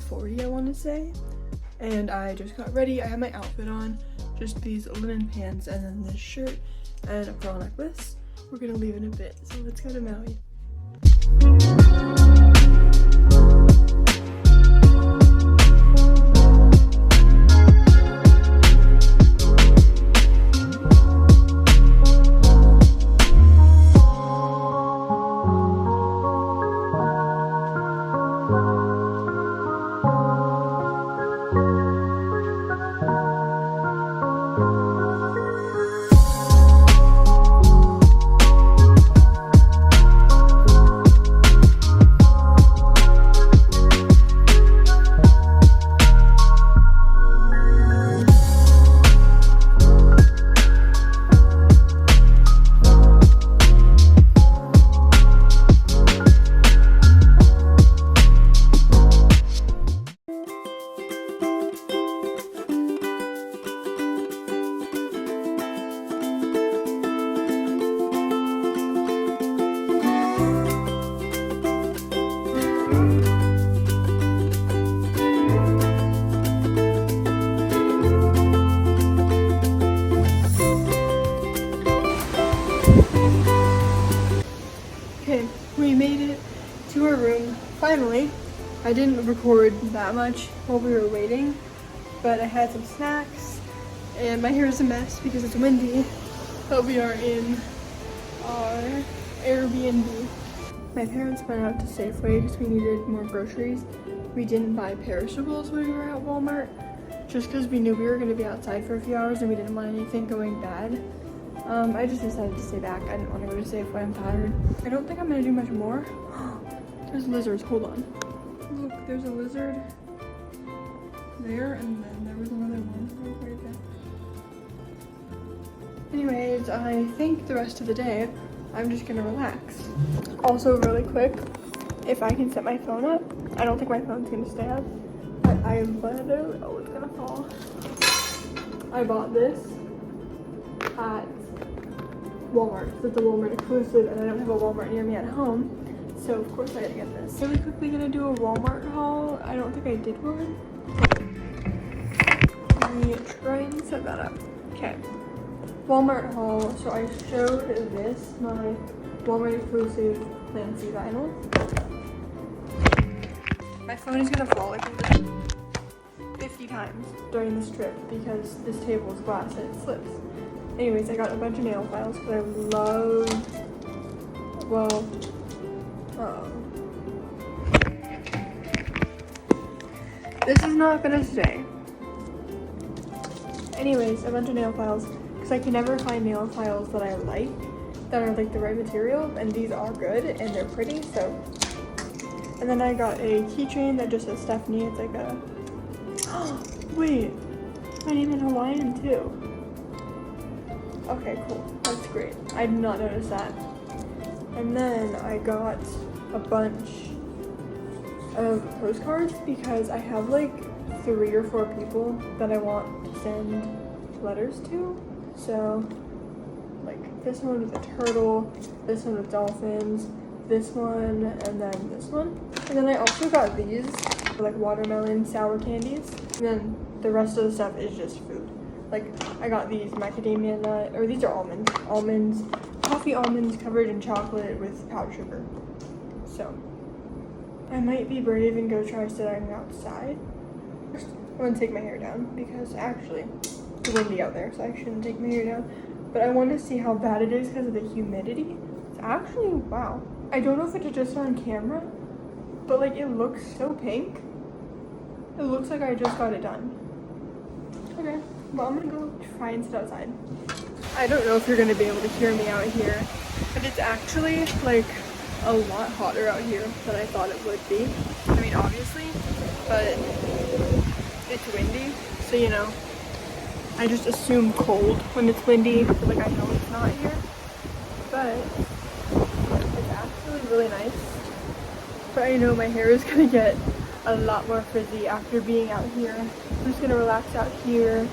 40, I want to say. And I just got ready. I have my outfit on, just these linen pants and then this shirt and a pearl necklace. We're gonna leave in a bit, so let's go to Maui. Okay, we made it to our room, finally. I didn't record that much while we were waiting, but I had some snacks, and my hair is a mess because it's windy, but we are in our Airbnb. My parents went out to Safeway because we needed more groceries. We didn't buy perishables when we were at Walmart, just because we knew we were going to be outside for a few hours and we didn't want anything going bad. I just decided to stay back. I didn't want to go to Safeway, I'm tired. I don't think I'm gonna do much more. There's lizards, hold on. Look, there's a lizard there, and then there was another one right there. Anyways, I think the rest of the day, I'm just gonna relax. Also, really quick, if I can set my phone up, I don't think my phone's gonna stay up, but I literally, oh, it's gonna fall. I bought this at Walmart. It's a Walmart exclusive, and I don't have a Walmart near me at home, so of course I had to get this. Really quickly gonna do a Walmart haul. I don't think I did one. Let me try and set that up. Okay, Walmart haul. So I showed this, my Walmart exclusive Clancy vinyl. My phone is gonna fall like 50 times during this trip because this table is glass and it slips. Anyways, I got a bunch of nail files because I love, well, this is not gonna stay. Anyways, a bunch of nail files because I can never find nail files that I like, that are like the right material, and these are good and they're pretty, so. And then I got a keychain that just says Stephanie. It's like a, oh, wait, my name in Hawaiian too. Okay, cool. That's great. I did not notice that. And then I got a bunch of postcards because I have like 3 or 4 people that I want to send letters to. So, like this one with a turtle, this one with dolphins, this one, and then this one. And then I also got these, like watermelon sour candies. And then the rest of the stuff is just food. Like, I got these macadamia nut, or these are almonds, coffee almonds covered in chocolate with powdered sugar. So, I might be brave and go try sitting outside. First, I'm gonna take my hair down because actually, it's windy out there, so I shouldn't take my hair down. But I want to see how bad it is because of the humidity. It's actually, wow. I don't know if it's just on camera, but like it looks so pink. It looks like I just got it done. Okay. Well, I'm gonna go try and sit outside. I don't know if you're gonna be able to hear me out here, but it's actually like a lot hotter out here than I thought it would be. I mean, obviously, but it's windy, so you know, I just assume cold when it's windy, like I know it's not here, but it's actually really nice. But I know my hair is gonna get a lot more frizzy after being out here. I'm just gonna relax out here,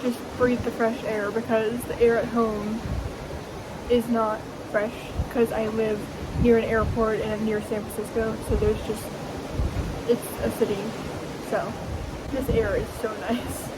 just breathe the fresh air because the air at home is not fresh because I live near an airport and I'm near San Francisco, so there's just, it's a city, So this air is so nice.